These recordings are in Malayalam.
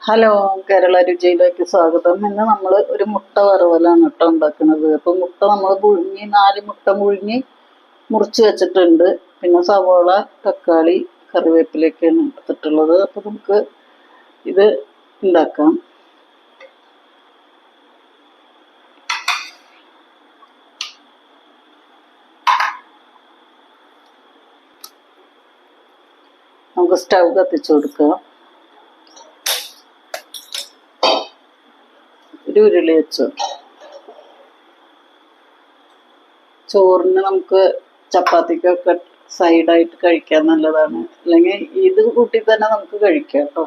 ഹലോ, കേരള രുചിയിലേക്ക് സ്വാഗതം. ഇന്ന് നമ്മൾ ഒരു മുട്ട വറുവലാണ് കേട്ടോ ഉണ്ടാക്കുന്നത്. അപ്പം മുട്ട നമ്മൾ പുഴുങ്ങി 4 മുട്ട പുഴുങ്ങി മുറിച്ച് വെച്ചിട്ടുണ്ട്. പിന്നെ സവോള, തക്കാളി, കറിവേപ്പിലൊക്കെയാണ് എടുത്തിട്ടുള്ളത്. അപ്പം നമുക്ക് ഇത് ഉണ്ടാക്കാം. നമുക്ക് സ്റ്റൗ കത്തിച്ചു കൊടുക്കാം. ഒരു ഉരുളി വെച്ചു. ചോറിന് നമുക്ക് ചപ്പാത്തിക്കൊക്കെ സൈഡായിട്ട് കഴിക്കാൻ നല്ലതാണ്. അല്ലെങ്കിൽ ഇത് കൂട്ടി തന്നെ നമുക്ക് കഴിക്കാം കേട്ടോ.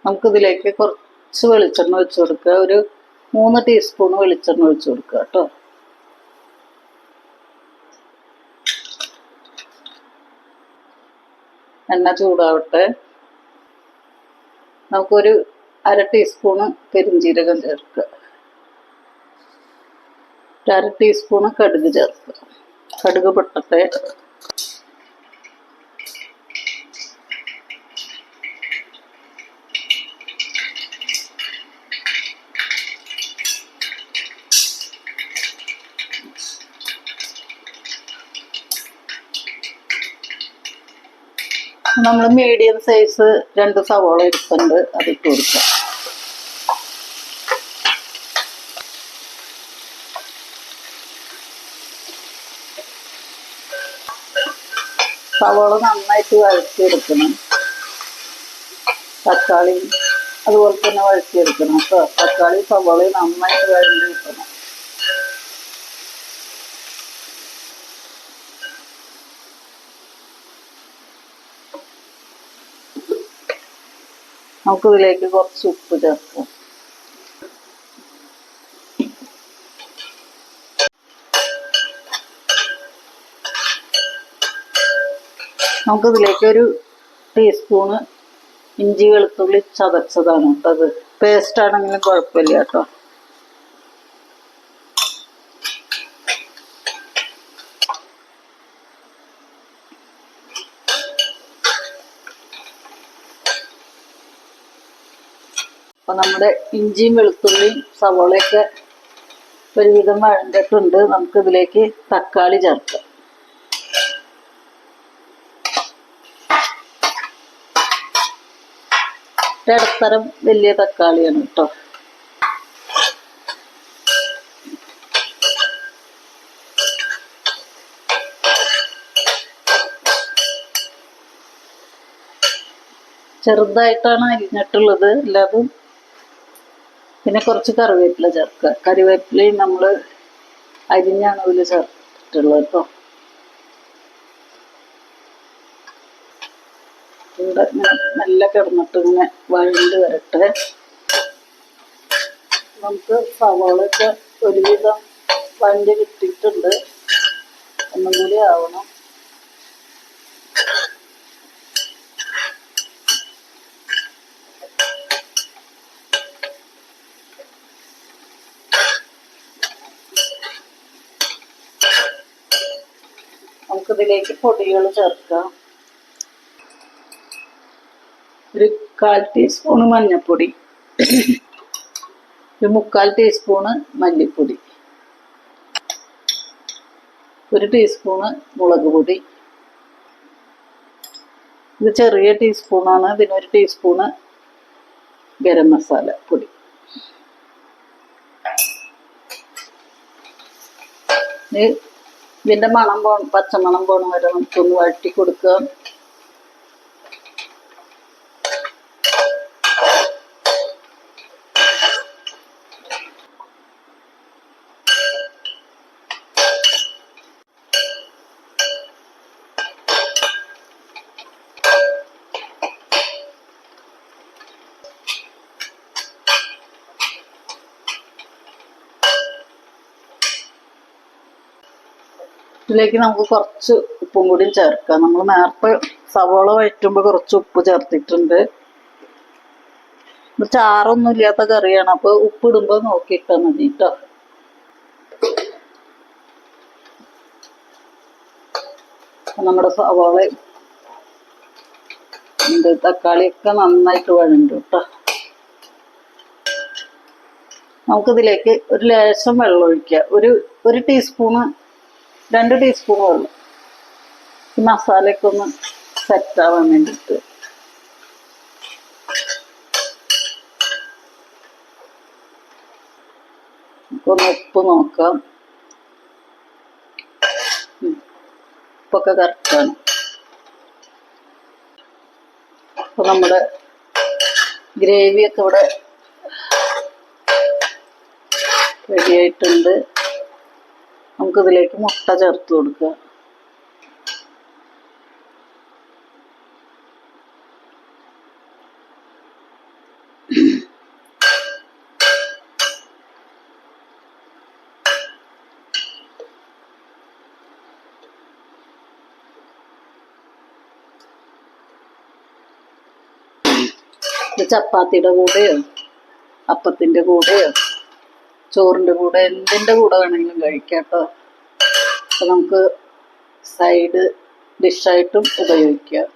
നമുക്കിതിലേക്ക് കുറച്ച് വെളിച്ചെണ്ണ ഒഴിച്ചു കൊടുക്കുക. ഒരു 3 ടീസ്പൂൺ വെളിച്ചെണ്ണ ഒഴിച്ചു കൊടുക്കുക കേട്ടോ. എണ്ണ ചൂടാവട്ടെ. നമുക്കൊരു 1/2 ടീസ്പൂണ് പെരിഞ്ജീരകം ചേർക്കുക. 1/2 ടീസ്പൂണ് കടുക് ചേർക്കുക. കടുക് പൊട്ടട്ടെ. നമ്മൾ മീഡിയം സൈസ് 2 സവോള എടുക്കുന്നുണ്ട്, അതിട്ട് കൊടുക്കുക. സവോള നന്നായിട്ട് വഴറ്റിയെടുക്കണം. തക്കാളി അതുപോലെ തന്നെ വഴറ്റിയെടുക്കണം കേട്ടോ. തക്കാളി സവോളയും നന്നായിട്ട് വഴറ്റി കിട്ടണം. നമുക്കിതിലേക്ക് കുറച്ച് ഉപ്പ് ചേർക്കാം. നമുക്കിതിലേക്ക് ഒരു ടീസ്പൂണ് ഇഞ്ചി വെളുത്തുള്ളി ചതച്ചതാണ് കേട്ടോ. അത് പേസ്റ്റ് ആണെങ്കിലും കുഴപ്പമില്ല കേട്ടോ. അപ്പൊ നമ്മുടെ ഇഞ്ചിയും വെളുത്തുള്ളിയും സവോളയൊക്കെ ഒരുവിധം വഴണ്ടിട്ടുണ്ട്. നമുക്കിതിലേക്ക് തക്കാളി ചേർക്കാം. ഇടത്തരം വലിയ തക്കാളിയാണ് കേട്ടോ. ചെറുതായിട്ടാണ് അരിഞ്ഞിട്ടുള്ളത് എല്ലാതും. പിന്നെ കുറച്ച് കറിവേപ്പില ചേർക്കുക. കറിവേപ്പിലയും നമ്മൾ അരിഞ്ഞാണ് ഇതിൽ ചേർത്തിട്ടുള്ളത് കേട്ടോ. ഇവിടെ നല്ല കിടന്നിട്ട് ഇങ്ങനെ വഴണ്ട് വരട്ടെ. നമുക്ക് സവോളയൊക്കെ ഒരുവിധം വഴണ്ട് കിട്ടിയിട്ടുണ്ട്. ഒന്നും കൂടി ആവണം. നമുക്കിതിലേക്ക് പൊടികൾ ചേർക്കാം. ഒരു 1/4 ടീസ്പൂണ് മഞ്ഞൾപ്പൊടി, ഒരു 3/4 ടീസ്പൂണ് മല്ലിപ്പൊടി, 1 ടീസ്പൂണ് മുളക് പൊടി. ഇത് ചെറിയ ടീസ്പൂണാണ്. ഇതിനൊരു ടീസ്പൂണ് ഗരം മസാല പൊടി. ഇതിന്റെ മണം പച്ചമണം പോണ വരെ നമുക്കൊന്ന് വഴറ്റി കൊടുക്കുക. ഇതിലേക്ക് നമുക്ക് കുറച്ച് ഉപ്പും കൂടി ചേർക്കാം. നമ്മൾ നേരത്തെ സവോള വഴറ്റുമ്പോൾ കുറച്ച് ഉപ്പ് ചേർത്തിട്ടുണ്ട്. ചാറൊന്നും ഇല്ലാത്ത കറിയാണ്, അപ്പൊ ഉപ്പിടുമ്പോൾ നോക്കിയിട്ടാൽ മതി കേട്ടോ. നമ്മുടെ സവോള തക്കാളിയൊക്കെ നന്നായിട്ട് വഴണ്ട് കേട്ടോ. നമുക്കിതിലേക്ക് ഒരു ലേശം വെള്ളം ഒഴിക്കുക. ഒരു ടീസ്പൂണ് 2 ടീസ്പൂൺ വെള്ളം. ഈ മസാലയൊക്കെ ഒന്ന് സെറ്റാവാൻ വേണ്ടിയിട്ട്. നമുക്കൊന്ന് ഉപ്പ് നോക്കാം. ഉപ്പൊക്കെ കറക്റ്റാണ്. അപ്പൊ നമ്മുടെ ഗ്രേവിയൊക്കെ ഇവിടെ റെഡി ആയിട്ടുണ്ട്. നമുക്കിതിലേക്ക് മുട്ട ചേർത്ത് കൊടുക്കുക. ഇത് ചപ്പാത്തിയുടെ കൂടെയോ അപ്പത്തിൻ്റെ കൂടെയോ ചോറിൻ്റെ കൂടെ എന്തിൻ്റെ കൂടെ വേണമെങ്കിലും കഴിക്കാം കേട്ടോ. അപ്പം നമുക്ക് സൈഡ് ഡിഷായിട്ടും ഉപയോഗിക്കാം.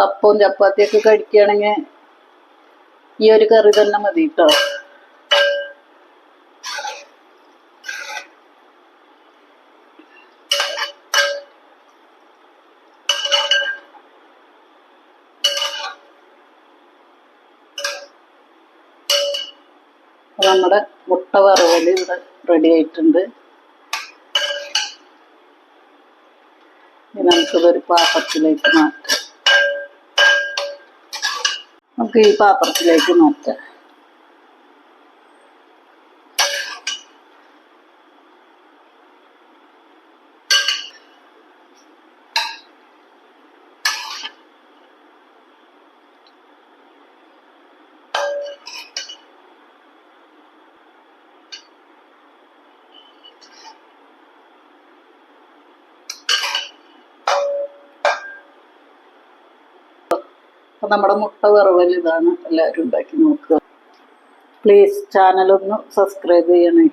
അപ്പവും ചപ്പാത്തിയൊക്കെ കഴിക്കുകയാണെങ്കിൽ ഈ ഒരു കറി തന്നെ മതി കേട്ടോ. നമ്മുടെ മുട്ട വറവൽ ഇവിടെ റെഡി ആയിട്ടുണ്ട്. നമുക്കിതൊരു പാത്രത്തിലേക്ക് മാറ്റാം. നമുക്ക് ഈ പാത്രത്തിലേക്ക് മാറ്റാം. അപ്പം നമ്മുടെ മുട്ട വറവൽ ഇതാണ്. എല്ലാവരും ഉണ്ടാക്കി നോക്കുക. പ്ലീസ് ചാനലൊന്ന് സബ്സ്ക്രൈബ് ചെയ്യണേ.